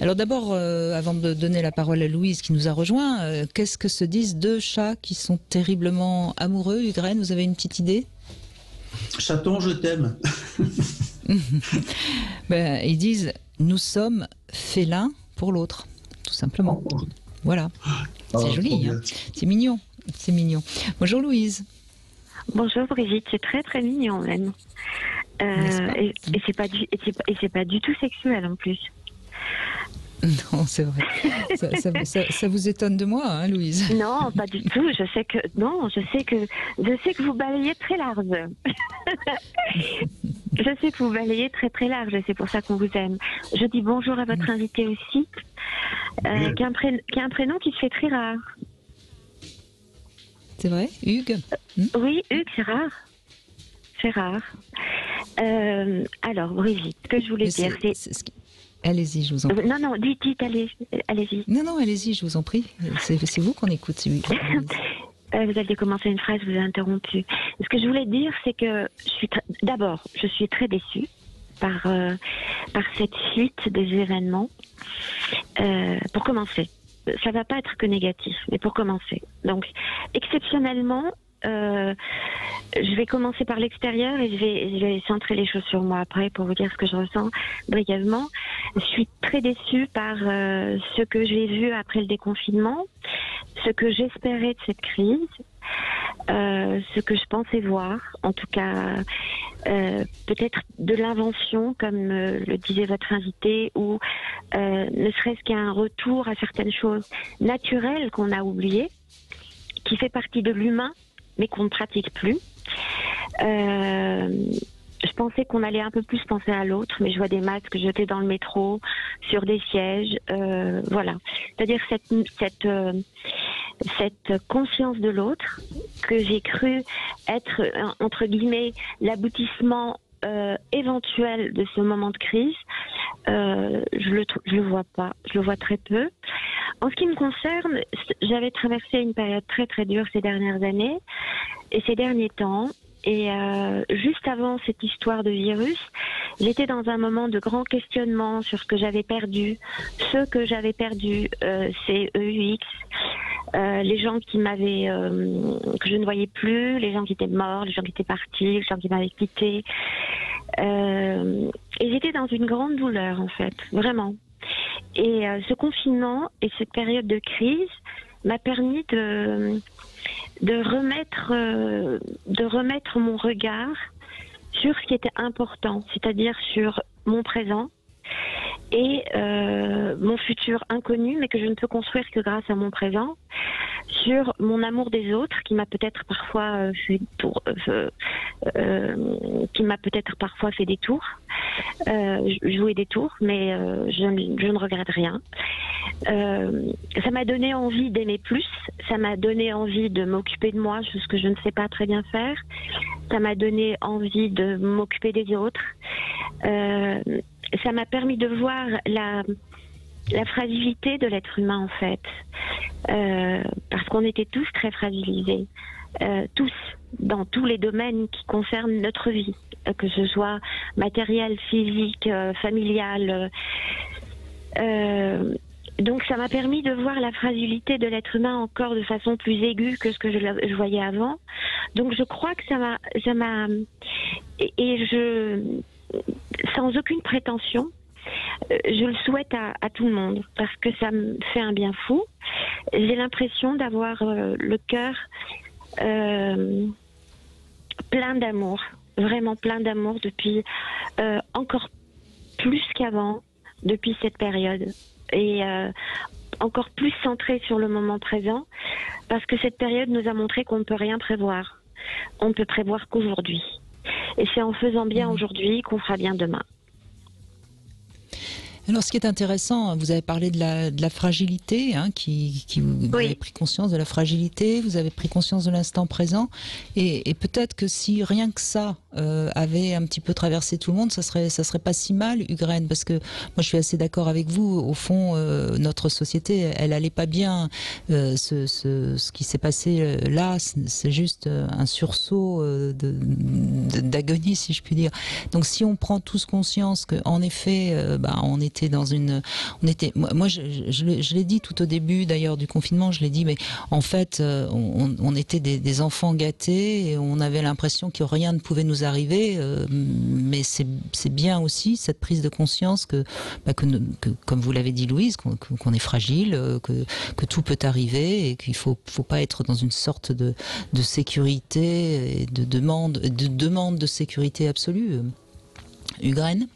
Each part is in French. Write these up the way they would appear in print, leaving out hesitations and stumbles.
Alors d'abord, avant de donner la parole à Louise qui nous a rejoint, qu'est-ce que se disent deux chats qui sont terriblement amoureux? Hugues, vous avez une petite idée? Chaton, je t'aime. Ben, ils disent nous sommes faits l'un pour l'autre, tout simplement. Oh, Voilà, c'est joli, hein, c'est mignon, c'est mignon. Bonjour Louise. Bonjour Brigitte, c'est très très mignon même. Et c'est pas du tout sexuel en plus. Non, c'est vrai. Ça vous étonne de moi, hein, Louise? Non, pas du tout. Je sais que vous balayez très large. Je sais que vous balayez très très large. C'est pour ça qu'on vous aime. Je dis bonjour à votre invité aussi, qui a un prénom qui se fait très rare. C'est vrai, Hugues? Oui, Hugues, c'est rare. C'est rare. Alors, Brigitte, ce que je voulais dire, c'est... Allez-y, je vous en prie. Non, dites, allez-y. Non, allez-y, je vous en prie. C'est vous qu'on écoute, c'est Hugues. Vous aviez commencé une phrase, je vous ai interrompu. Ce que je voulais dire, c'est que d'abord, je suis très déçue par cette suite des événements. Pour commencer, ça va pas être que négatif, mais pour commencer. Donc, exceptionnellement, je vais commencer par l'extérieur et je vais centrer les choses sur moi après pour vous dire ce que je ressens brièvement. Je suis très déçue par ce que j'ai vu après le déconfinement, ce que j'espérais de cette crise, ce que je pensais voir, en tout cas peut-être de l'invention, comme le disait votre invité, ou ne serait-ce qu'un retour à certaines choses naturelles qu'on a oubliées, qui fait partie de l'humain, mais qu'on ne pratique plus. Je pensais qu'on allait un peu plus penser à l'autre, mais je vois des masques jetés dans le métro, sur des sièges, voilà. C'est-à-dire cette conscience de l'autre que j'ai cru être, entre guillemets, l'aboutissement éventuel de ce moment de crise, je le vois pas, je le vois très peu. En ce qui me concerne, j'avais traversé une période très très dure ces dernières années et ces derniers temps. Et juste avant cette histoire de virus, j'étais dans un moment de grand questionnement sur ce que j'avais perdu. Ce que j'avais perdu, c'est EUX, les gens qui m'avaient, que je ne voyais plus, les gens qui étaient morts, les gens qui étaient partis, les gens qui m'avaient quitté. Et j'étais dans une grande douleur en fait, vraiment. Et ce confinement et cette période de crise m'a permis de remettre mon regard sur ce qui était important, c'est-à-dire sur mon présent et mon futur inconnu, mais que je ne peux construire que grâce à mon présent, sur mon amour des autres, qui m'a peut-être parfois fait des tours, jouer des tours, mais je ne regrette rien. Ça m'a donné envie d'aimer plus, ça m'a donné envie de m'occuper de moi, chose que je ne sais pas très bien faire. Ça m'a donné envie de m'occuper des autres. Ça m'a permis de voir la fragilité de l'être humain en fait, parce qu'on était tous très fragilisés, tous, dans tous les domaines qui concernent notre vie, que ce soit matériel, physique, familial. Donc ça m'a permis de voir la fragilité de l'être humain encore de façon plus aiguë que ce que je voyais avant. Donc je crois que ça m'a sans aucune prétention, je le souhaite à tout le monde parce que ça me fait un bien fou. J'ai l'impression d'avoir le cœur plein d'amour, vraiment plein d'amour depuis encore plus qu'avant, depuis cette période. Et encore plus centré sur le moment présent, parce que cette période nous a montré qu'on ne peut rien prévoir. On ne peut prévoir qu'aujourd'hui. Et c'est en faisant bien aujourd'hui qu'on fera bien demain. Alors, ce qui est intéressant, vous avez parlé de la fragilité, hein, vous avez pris conscience de la fragilité, vous avez pris conscience de l'instant présent, et peut-être que si rien que ça avait un petit peu traversé tout le monde, ça serait pas si mal, Hugues, parce que moi je suis assez d'accord avec vous. Au fond, notre société, elle allait pas bien. Ce qui s'est passé là, c'est juste un sursaut d'agonie, si je puis dire. Donc, si on prend tous conscience qu'en effet, on était était moi je l'ai dit tout au début d'ailleurs du confinement, je l'ai dit, mais en fait on était des enfants gâtés et on avait l'impression que rien ne pouvait nous arriver, mais c'est bien aussi cette prise de conscience que comme vous l'avez dit Louise, qu'on est fragile, que tout peut arriver et qu'il faut pas être dans une sorte de sécurité et de demande de sécurité absolue. Ugraine ?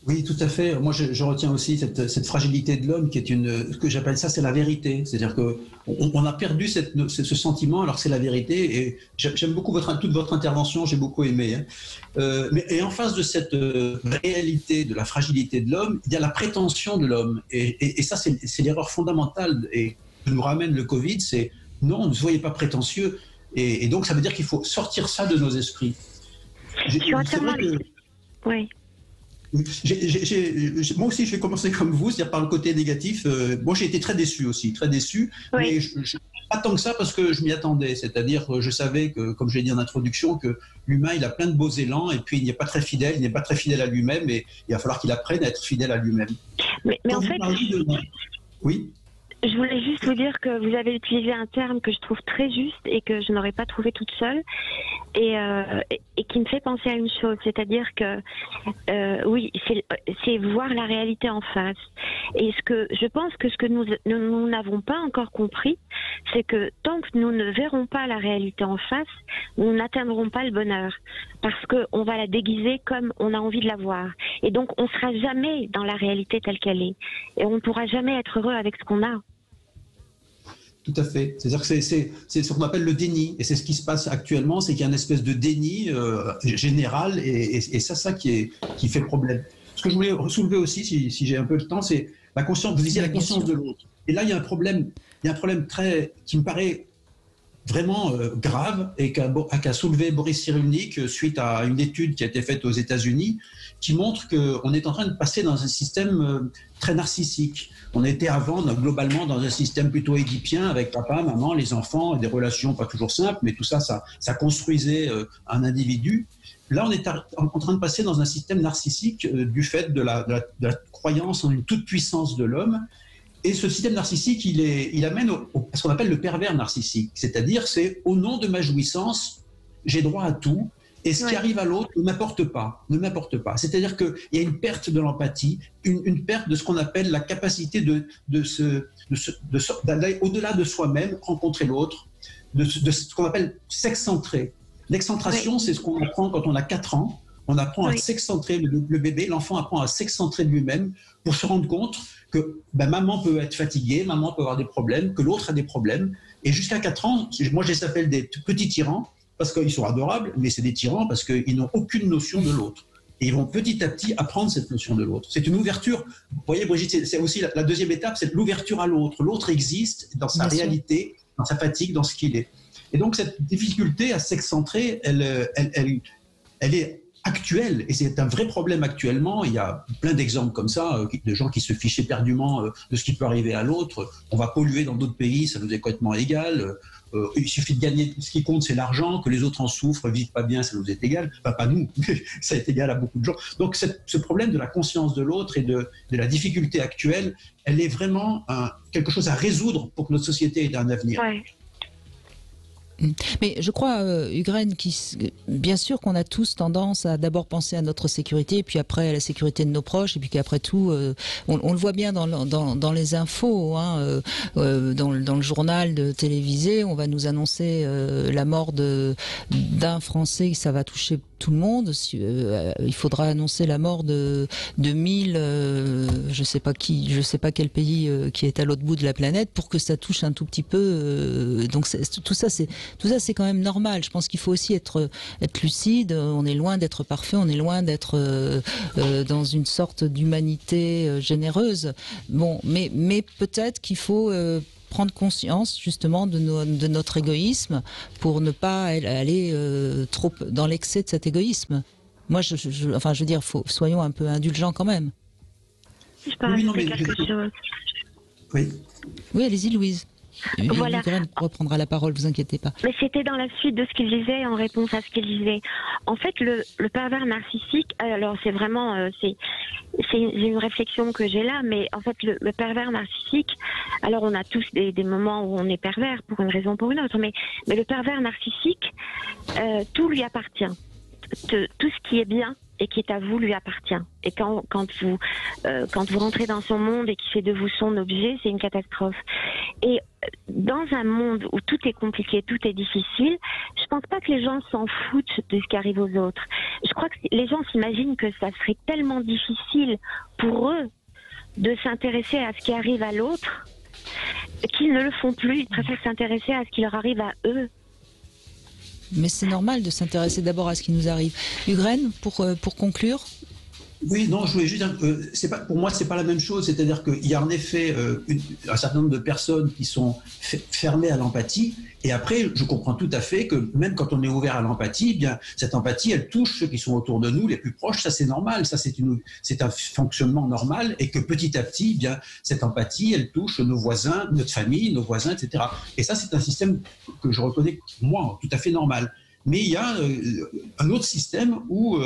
Oui, tout à fait. Moi, je retiens aussi cette fragilité de l'homme qui est ce que j'appelle ça, c'est la vérité. C'est-à-dire que on a perdu ce sentiment, alors c'est la vérité. Et j'aime beaucoup toute votre intervention, j'ai beaucoup aimé. Hein. Et en face de cette réalité de la fragilité de l'homme, il y a la prétention de l'homme. Et ça, c'est l'erreur fondamentale et que nous ramène le Covid. C'est non, ne soyez pas prétentieux. Et donc, ça veut dire qu'il faut sortir ça de nos esprits. Je suis entièrement... Oui. Moi aussi, je vais commencer comme vous, c'est-à-dire par le côté négatif. Moi, j'ai été très déçu aussi, très déçu. Oui. Mais pas tant que ça parce que je m'y attendais. C'est-à-dire, je savais que, comme je l'ai dit en introduction, que l'humain, il a plein de beaux élans et puis il n'est pas très fidèle. Il n'est pas très fidèle à lui-même et il va falloir qu'il apprenne à être fidèle à lui-même. Mais en fait... Oui. Je voulais juste vous dire que vous avez utilisé un terme que je trouve très juste et que je n'aurais pas trouvé toute seule et qui me fait penser à une chose, c'est-à-dire que oui, c'est voir la réalité en face. Et je pense que ce que nous n'avons pas encore compris, c'est que tant que nous ne verrons pas la réalité en face, nous n'atteindrons pas le bonheur parce qu'on va la déguiser comme on a envie de la voir. Et donc on ne sera jamais dans la réalité telle qu'elle est et on ne pourra jamais être heureux avec ce qu'on a. Tout à fait. C'est-à-dire que c'est ce qu'on appelle le déni. Et c'est ce qui se passe actuellement, c'est qu'il y a une espèce de déni général et c'est ça qui fait problème. Ce que je voulais soulever aussi, si j'ai un peu de temps, c'est la conscience, vous disiez la conscience de l'autre. Et là, il y a un problème qui me paraît vraiment grave et qu'a soulevé Boris Cyrulnik suite à une étude qui a été faite aux États-Unis qui montre qu'on est en train de passer dans un système très narcissique. On était avant, globalement, dans un système plutôt édipien avec papa, maman, les enfants, des relations pas toujours simples, mais tout ça, ça construisait un individu. Là, on est en train de passer dans un système narcissique du fait de la croyance en une toute-puissance de l'homme. Et ce système narcissique, il amène à ce qu'on appelle le pervers narcissique. C'est-à-dire, c'est au nom de ma jouissance, j'ai droit à tout. Et ce qui arrive à l'autre ne m'apporte pas. C'est-à-dire qu'il y a une perte de l'empathie, une perte de ce qu'on appelle la capacité d'aller au-delà de soi-même, rencontrer l'autre, de ce qu'on appelle s'excentrer. L'excentration, c'est ce qu'on apprend quand on a 4 ans. On apprend à s'excentrer, le bébé, l'enfant apprend à s'excentrer de lui-même pour se rendre compte que maman peut être fatiguée, maman peut avoir des problèmes, que l'autre a des problèmes. Et jusqu'à 4 ans, moi je les appelle des petits tyrans, parce qu'ils sont adorables, mais c'est des tyrans parce qu'ils n'ont aucune notion de l'autre. Et ils vont petit à petit apprendre cette notion de l'autre. C'est une ouverture. Vous voyez, Brigitte, c'est aussi la deuxième étape, c'est l'ouverture à l'autre. L'autre existe dans sa réalité, dans sa fatigue, dans ce qu'il est. Et donc cette difficulté à s'excentrer, elle est actuelle, et c'est un vrai problème actuellement. Il y a plein d'exemples comme ça, de gens qui se fichent éperdument de ce qui peut arriver à l'autre. On va polluer dans d'autres pays, ça nous est complètement égal. Il suffit de gagner, ce qui compte c'est l'argent, que les autres en souffrent, vivent pas bien, ça nous est égal. Enfin, pas nous, mais ça est égal à beaucoup de gens. Donc ce problème de la conscience de l'autre et de la difficulté actuelle, elle est vraiment quelque chose à résoudre pour que notre société ait un avenir. Ouais. Mais je crois, Ugraine, bien sûr qu'on a tous tendance à d'abord penser à notre sécurité, puis après à la sécurité de nos proches, et puis qu'après tout, on le voit bien dans les infos, hein, dans le journal télévisé, on va nous annoncer la mort d'un Français, ça va toucher tout le monde. Il faudra annoncer la mort de 1000, je sais pas quel pays qui est à l'autre bout de la planète, pour que ça touche un tout petit peu. Donc tout ça c'est quand même normal. Je pense qu'il faut aussi être lucide. On est loin d'être parfait, on est loin d'être dans une sorte d'humanité généreuse. Bon, mais peut-être qu'il faut prendre conscience justement de notre égoïsme pour ne pas aller trop dans l'excès de cet égoïsme. Moi, je veux dire, soyons un peu indulgents quand même. Je peux rajouter quelque chose. Oui. Oui, allez-y, Louise. Voilà. Graine reprendra la parole, vous inquiétez pas. Mais c'était dans la suite de ce qu'il disait, en réponse à ce qu'il disait. En fait, le pervers narcissique, alors c'est vraiment, c'est une réflexion que j'ai là, mais en fait, le pervers narcissique, alors on a tous des moments où on est pervers pour une raison ou pour une autre, mais le pervers narcissique, tout lui appartient. Tout ce qui est bien et qui est à vous lui appartient. Et quand vous rentrez dans son monde et qu'il fait de vous son objet, c'est une catastrophe. Et dans un monde où tout est compliqué, tout est difficile, je pense pas que les gens s'en foutent de ce qui arrive aux autres. Je crois que les gens s'imaginent que ça serait tellement difficile pour eux de s'intéresser à ce qui arrive à l'autre qu'ils ne le font plus. Ils préfèrent s'intéresser à ce qui leur arrive à eux. Mais c'est normal de s'intéresser d'abord à ce qui nous arrive. Graine, pour conclure. Oui, non, je voulais juste dire que pour moi, c'est pas la même chose. C'est-à-dire qu'il y a en effet un certain nombre de personnes qui sont fermées à l'empathie. Et après, je comprends tout à fait que même quand on est ouvert à l'empathie, eh bien cette empathie, elle touche ceux qui sont autour de nous, les plus proches. Ça, c'est normal. Ça, c'est un fonctionnement normal. Et que petit à petit, eh bien cette empathie, elle touche nos voisins, notre famille, nos voisins, etc. Et ça, c'est un système que je reconnais, moi, tout à fait normal. Mais il y a un autre système où,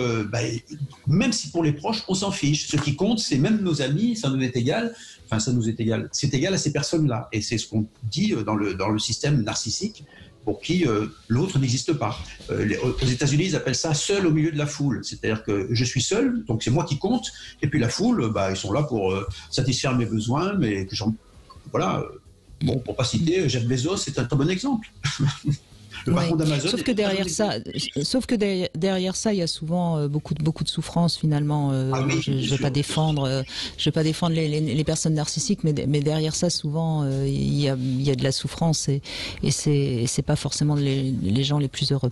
même si pour les proches, on s'en fiche. Ce qui compte, c'est même nos amis, ça nous est égal. Enfin, ça nous est égal. C'est égal à ces personnes-là. Et c'est ce qu'on dit dans le système narcissique, pour qui l'autre n'existe pas. Aux États-Unis, ils appellent ça seul au milieu de la foule. C'est-à-dire que je suis seul, donc c'est moi qui compte. Et puis la foule, ils sont là pour satisfaire mes besoins, mais voilà. Bon, pour pas citer, Jeff Bezos, c'est un très bon exemple. Sauf que derrière ça, il y a souvent beaucoup de souffrance finalement. Je ne vais pas défendre, les personnes narcissiques, mais derrière ça, souvent, il y a de la souffrance et c'est pas forcément les gens les plus heureux.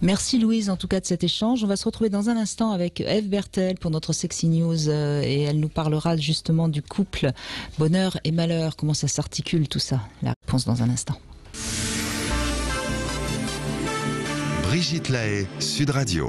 Merci Louise, en tout cas de cet échange. On va se retrouver dans un instant avec Ève Bertel pour notre Sexy News et elle nous parlera justement du couple bonheur et malheur. Comment ça s'articule tout ça? La réponse dans un instant. Brigitte Lahaie, Sud Radio.